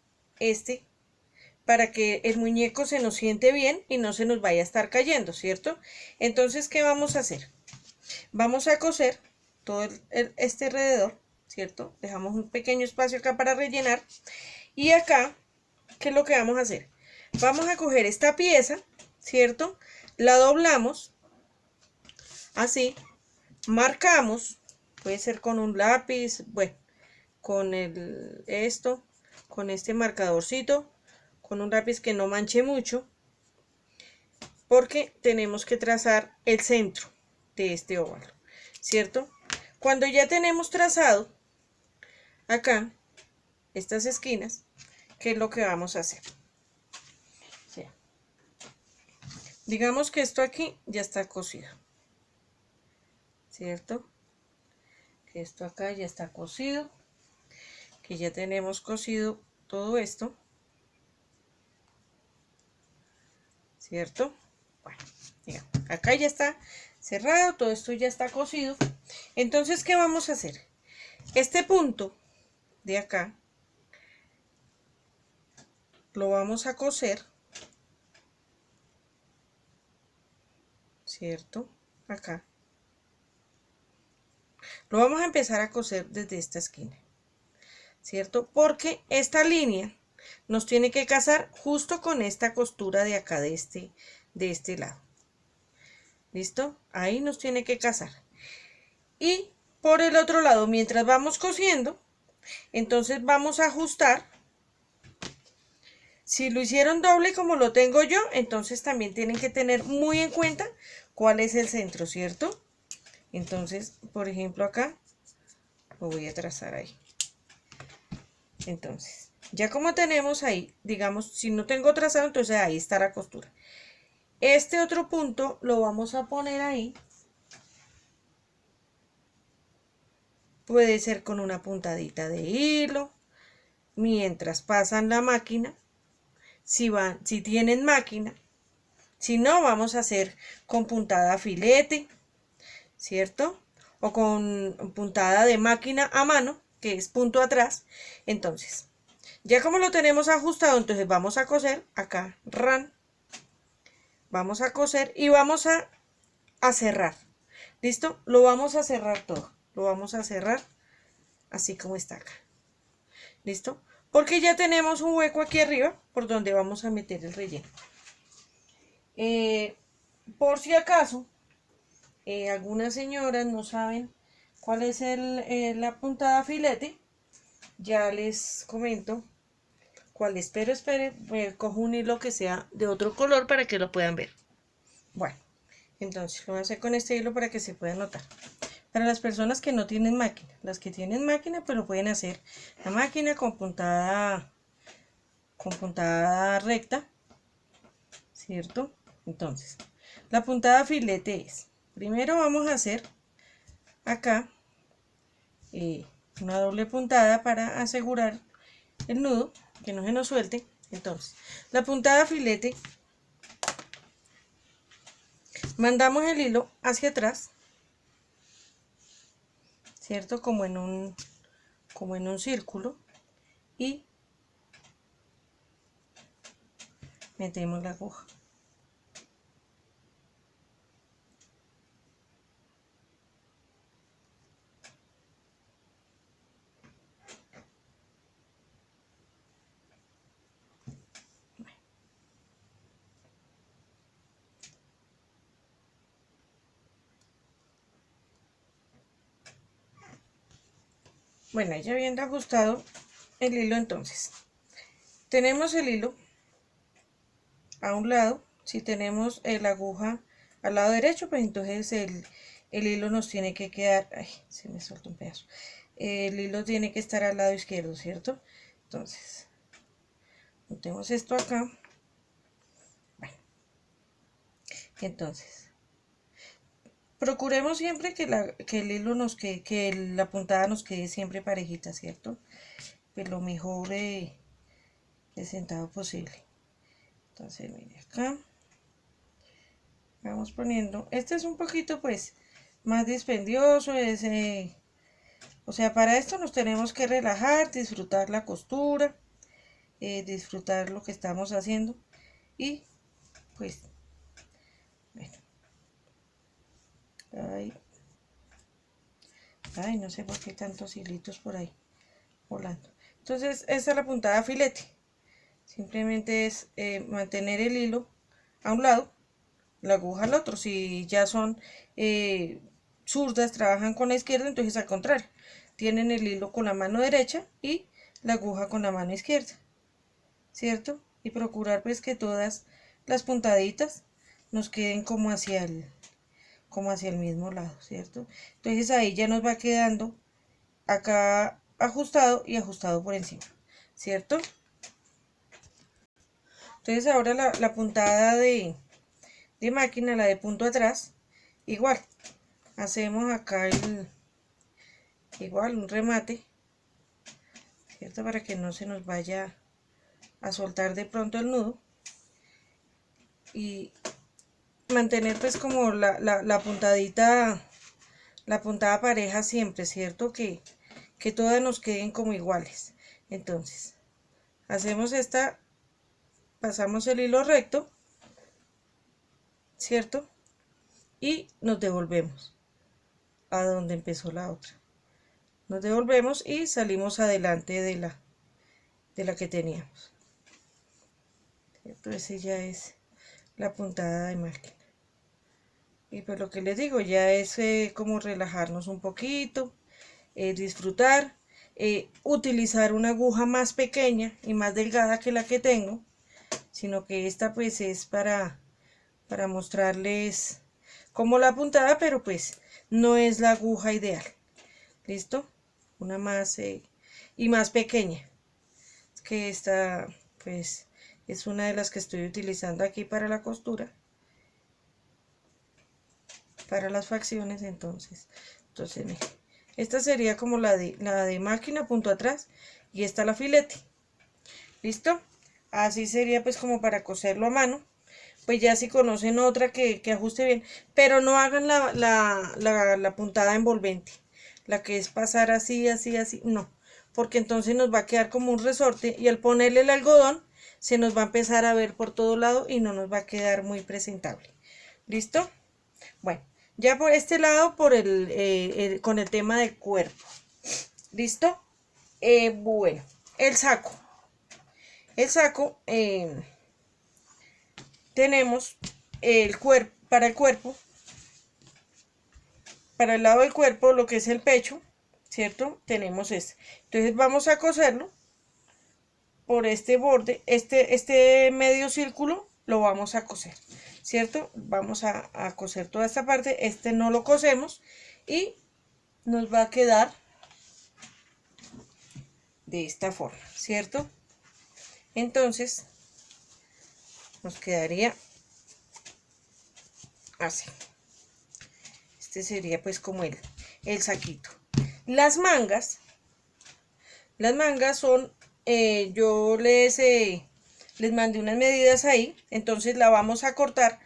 Speaker 1: para que el muñeco se nos siente bien y no se nos vaya a estar cayendo, ¿cierto? Entonces, ¿qué vamos a hacer? Vamos a coser todo este alrededor, ¿cierto? Dejamos un pequeño espacio acá para rellenar. Y acá, ¿qué es lo que vamos a hacer? Vamos a coger esta pieza, ¿cierto? La doblamos, así, marcamos, puede ser con un lápiz, bueno, con con este marcadorcito, con un lápiz que no manche mucho, porque tenemos que trazar el centro de este óvalo, ¿cierto? Cuando ya tenemos trazado acá estas esquinas, ¿qué es lo que vamos a hacer? O sea, digamos que esto aquí ya está cosido, ¿cierto? Que esto acá ya está cosido, que ya tenemos cosido todo esto, ¿cierto? Bueno, digamos, acá ya está cerrado, todo esto ya está cosido. Entonces, ¿qué vamos a hacer? Este punto de acá lo vamos a coser, ¿cierto? Acá. Lo vamos a empezar a coser desde esta esquina, ¿cierto? Porque esta línea nos tiene que casar justo con esta costura de acá, de este lado. ¿Listo? Ahí nos tiene que casar. Y por el otro lado, mientras vamos cosiendo, entonces vamos a ajustar. Si lo hicieron doble como lo tengo yo, entonces también tienen que tener muy en cuenta cuál es el centro, ¿cierto? Entonces, por ejemplo, acá lo voy a trazar ahí. Entonces, ya como tenemos ahí, digamos, si no tengo trazado, entonces ahí está la costura. Este otro punto lo vamos a poner ahí. Puede ser con una puntadita de hilo, mientras pasan la máquina, si tienen máquina. Si no, vamos a hacer con puntada a filete, ¿cierto? O con puntada de máquina a mano, que es punto atrás. Entonces, ya como lo tenemos ajustado, entonces vamos a coser acá, ran. Vamos a coser y vamos a a cerrar. ¿Listo? Lo vamos a cerrar todo. Lo vamos a cerrar así como está acá. ¿Listo? Porque ya tenemos un hueco aquí arriba por donde vamos a meter el relleno. Por si acaso, algunas señoras no saben cuál es la puntada filete, ya les comento cuál es, pero esperen, cojo un hilo que sea de otro color para que lo puedan ver. Bueno, entonces lo voy a hacer con este hilo para que se pueda notar. Para las personas que no tienen máquina, las que tienen máquina, pues lo pueden hacer la máquina con puntada recta, ¿cierto? Entonces, la puntada filete es, primero vamos a hacer acá una doble puntada para asegurar el nudo, que no se nos suelte. Entonces, la puntada filete, mandamos el hilo hacia atrás, ¿cierto? Como en un círculo, y metemos la aguja. Bueno, ya habiendo ajustado el hilo, entonces tenemos el hilo a un lado. Si tenemos la aguja al lado derecho, pues entonces el hilo nos tiene que quedar, ay, se me soltó un pedazo, el hilo tiene que estar al lado izquierdo, ¿cierto? Entonces metemos esto acá. Bueno, entonces procuremos siempre que el hilo nos quede, que la puntada nos quede siempre parejita, ¿cierto? Pues lo mejor de sentado posible. Entonces mire acá, vamos poniendo, este es un poquito pues más dispendioso, o sea, para esto nos tenemos que relajar, disfrutar la costura, disfrutar lo que estamos haciendo, y pues bueno, ay, no sé por qué tantos hilitos por ahí volando. Entonces esta es la puntada filete, simplemente es mantener el hilo a un lado, la aguja al otro. Si ya son zurdas, trabajan con la izquierda, entonces al contrario, tienen el hilo con la mano derecha y la aguja con la mano izquierda, ¿cierto? Y procurar pues que todas las puntaditas nos queden como hacia el mismo lado, ¿cierto? Entonces ahí ya nos va quedando acá ajustado y ajustado por encima, ¿cierto? Entonces ahora la puntada de máquina, la de punto atrás, igual hacemos acá igual un remate, ¿cierto? Para que no se nos vaya a soltar de pronto el nudo, y mantener pues como la puntadita, la puntada pareja siempre, ¿cierto? Que todas nos queden como iguales. Entonces hacemos esta, pasamos el hilo recto, ¿cierto? Y nos devolvemos a donde empezó la otra. Nos devolvemos y salimos adelante de la que teníamos. Entonces ya es la puntada de máquina. Y pues lo que les digo, ya es como relajarnos un poquito, disfrutar, utilizar una aguja más pequeña y más delgada que la que tengo, sino que esta pues es para mostrarles como la puntada, pero pues no es la aguja ideal. ¿Listo? Una más y más pequeña, que esta pues es una de las que estoy utilizando aquí para la costura, para las facciones. Entonces miren, esta sería como la de máquina punto atrás, y esta la filete. ¿Listo? Así sería pues como para coserlo a mano. Pues ya si conocen otra que ajuste bien, pero no hagan la puntada envolvente, la que es pasar así, así, así, no, porque entonces nos va a quedar como un resorte, y al ponerle el algodón se nos va a empezar a ver por todo lado y no nos va a quedar muy presentable. ¿Listo? Bueno, Ya por este lado, por con el tema del cuerpo. ¿Listo? Bueno, el saco. El saco, tenemos el cuerpo, para el lado del cuerpo, lo que es el pecho, ¿cierto? Tenemos este. Entonces vamos a coserlo por este borde, este medio círculo lo vamos a coser, ¿cierto? Vamos a coser toda esta parte, este no lo cosemos y nos va a quedar de esta forma, ¿cierto? Entonces nos quedaría así. Este sería pues como el saquito. Las mangas son, yo les mandé unas medidas ahí, entonces la vamos a cortar.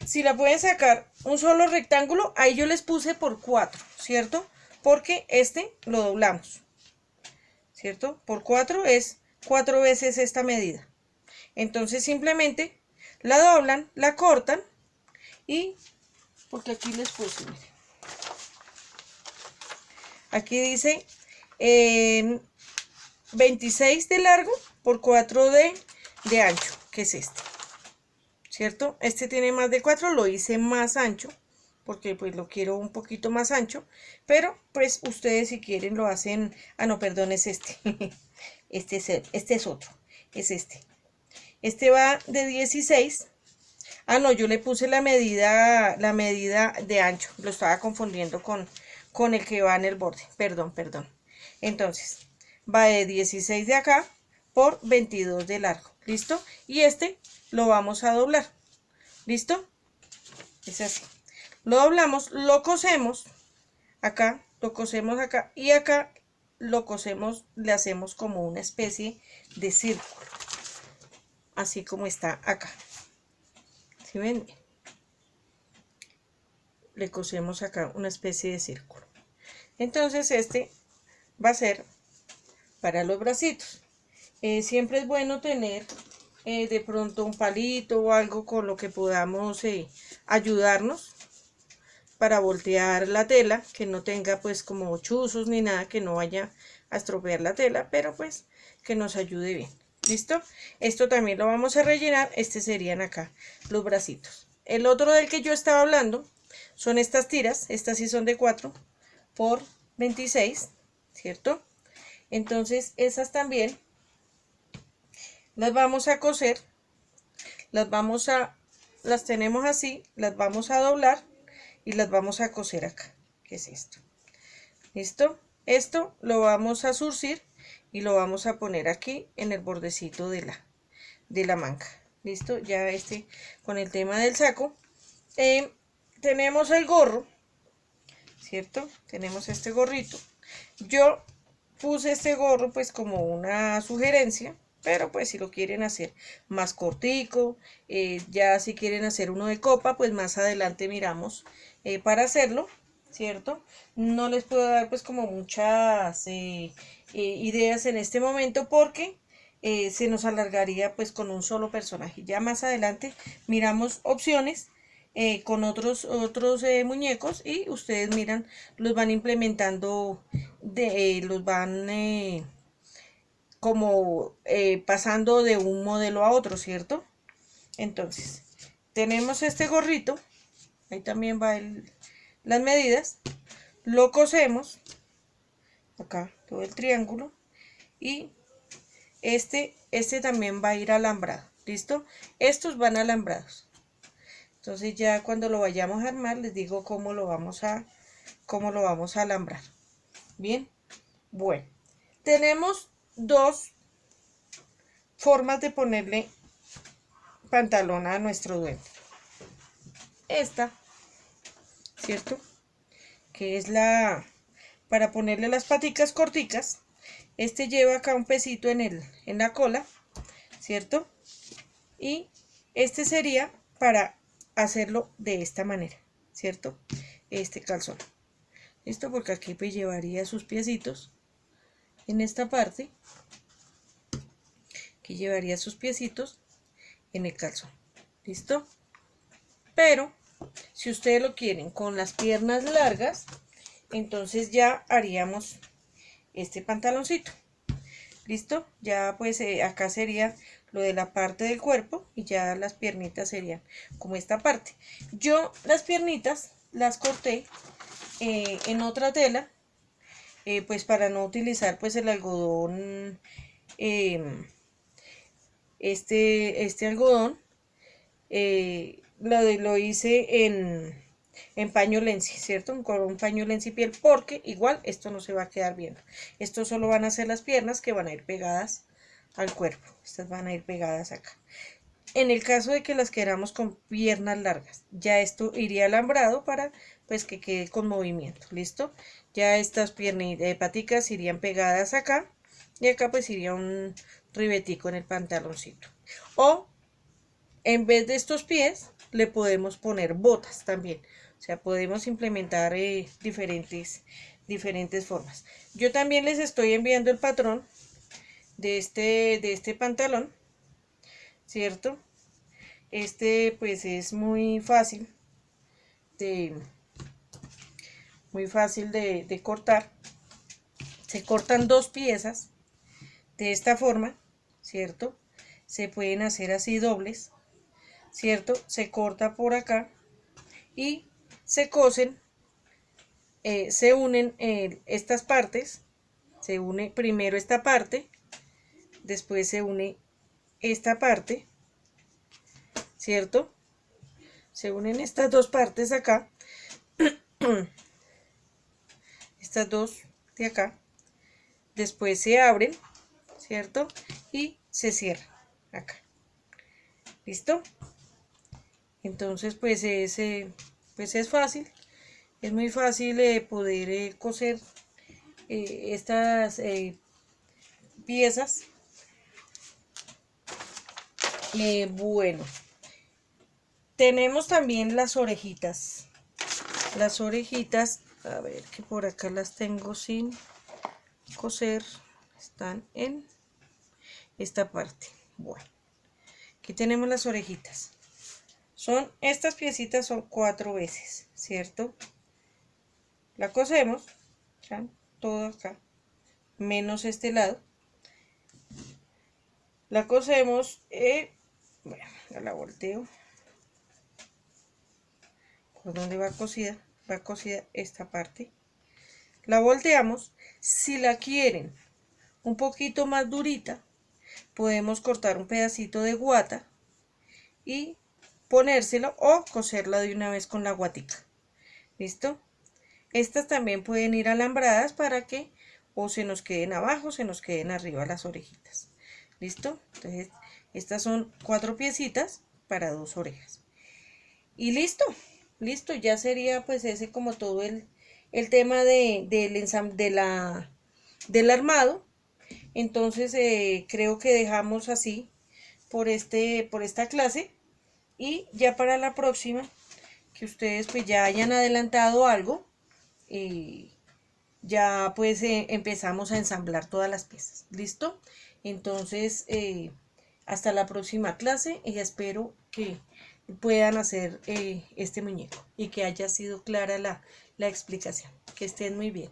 Speaker 1: Si la pueden sacar un solo rectángulo, ahí yo les puse por 4, ¿cierto? Porque este lo doblamos, ¿cierto? Por 4 es 4 veces esta medida. Entonces simplemente la doblan, la cortan y, porque aquí les puse, miren. Aquí dice 26 de largo por 4 de ancho, que es este, ¿cierto? Este tiene más de 4, lo hice más ancho, porque pues lo quiero un poquito más ancho, pero pues ustedes si quieren lo hacen, no, perdón, es este, este es otro, es este va de 16, no, yo le puse la medida de ancho, lo estaba confundiendo con el que va en el borde, perdón, entonces va de 16 de acá por 22 de largo, ¿listo? Y este lo vamos a doblar, ¿listo? Es así, lo doblamos, lo cosemos acá, lo cosemos acá y acá lo cosemos, le hacemos como una especie de círculo, así como está acá, ¿sí ven? Le cosemos acá una especie de círculo. Entonces este va a ser para los bracitos. Siempre es bueno tener de pronto un palito o algo con lo que podamos ayudarnos para voltear la tela, que no tenga pues como chuzos ni nada, que no vaya a estropear la tela, pero pues que nos ayude bien. ¿Listo? Esto también lo vamos a rellenar. Este serían acá los bracitos. El otro del que yo estaba hablando son estas tiras. Estas sí son de 4 por 26, ¿cierto? Entonces esas también las vamos a coser, las tenemos así, las vamos a doblar y las vamos a coser acá, que es esto. ¿Listo? Esto lo vamos a zurcir y lo vamos a poner aquí en el bordecito de la manga. ¿Listo? Ya con el tema del saco. Tenemos el gorro, ¿cierto? Tenemos este gorrito. Yo puse este gorro pues como una sugerencia, pero pues si lo quieren hacer más cortico, ya si quieren hacer uno de copa, pues más adelante miramos para hacerlo, ¿cierto? No les puedo dar pues como muchas ideas en este momento porque se nos alargaría pues con un solo personaje. Ya más adelante miramos opciones con otros muñecos y ustedes miran, los van implementando, los van como pasando de un modelo a otro, ¿cierto? Entonces, tenemos este gorrito, ahí también va las medidas, lo cosemos, acá todo el triángulo, y este también va a ir alambrado, ¿listo? Estos van alambrados. Entonces ya cuando lo vayamos a armar les digo cómo lo vamos a alambrar. Bien, bueno, tenemos dos formas de ponerle pantalón a nuestro duende. Esta, ¿cierto? Que es para ponerle las paticas corticas. Este lleva acá un pesito en la cola, ¿cierto? Y este sería para hacerlo de esta manera, ¿cierto? Este calzón. ¿Listo? Porque aquí pues llevaría sus piecitos en esta parte. Aquí llevaría sus piecitos en el calzón. ¿Listo? Pero si ustedes lo quieren con las piernas largas, entonces ya haríamos este pantaloncito. ¿Listo? Ya pues acá sería lo de la parte del cuerpo y ya las piernitas serían como esta parte. Yo las piernitas las corté en otra tela, pues para no utilizar pues el algodón, este algodón, lo hice en paño lenci, ¿cierto? Con un paño lenci piel, porque igual esto no se va a quedar viendo. Esto solo van a ser las piernas que van a ir pegadas al cuerpo. Estas van a ir pegadas acá. En el caso de que las queramos con piernas largas, ya esto iría alambrado para pues que quede con movimiento. ¿Listo? Ya estas piernas, paticas irían pegadas acá y acá pues iría un ribetico en el pantaloncito. O en vez de estos pies le podemos poner botas también. O sea, podemos implementar diferentes formas. Yo también les estoy enviando el patrón de este pantalón, ¿cierto? Este pues es muy fácil de cortar. Se cortan dos piezas de esta forma, ¿cierto? Se pueden hacer así dobles, ¿cierto? Se corta por acá y se cosen, se unen estas partes. Se une primero esta parte, después se une esta parte, ¿cierto? Se unen estas dos partes acá, estas dos de acá, después se abren, ¿cierto? Y se cierran acá. ¿Listo? Entonces pues es fácil, es muy fácil poder coser estas piezas. Bueno, tenemos también las orejitas. Las orejitas, a ver que por acá las tengo sin coser, están en esta parte. Bueno, aquí tenemos las orejitas. Son estas piecitas, son 4 veces, ¿cierto? La cosemos, ¿ya? Todo acá, menos este lado. La cosemos, bueno, ya la volteo. ¿Por dónde va cosida? Va cosida esta parte. La volteamos. Si la quieren un poquito más durita, podemos cortar un pedacito de guata y ponérselo o coserla de una vez con la guatica. ¿Listo? Estas también pueden ir alambradas para que o se nos queden abajo o se nos queden arriba las orejitas. ¿Listo? Entonces estas son 4 piecitas para 2 orejas. Y listo, listo, ya sería pues ese como todo el tema del armado. Entonces creo que dejamos así por esta clase, y ya para la próxima que ustedes pues ya hayan adelantado algo, ya pues empezamos a ensamblar todas las piezas. ¿Listo? Entonces hasta la próxima clase, y espero que puedan hacer este muñeco y que haya sido clara la explicación. Que estén muy bien.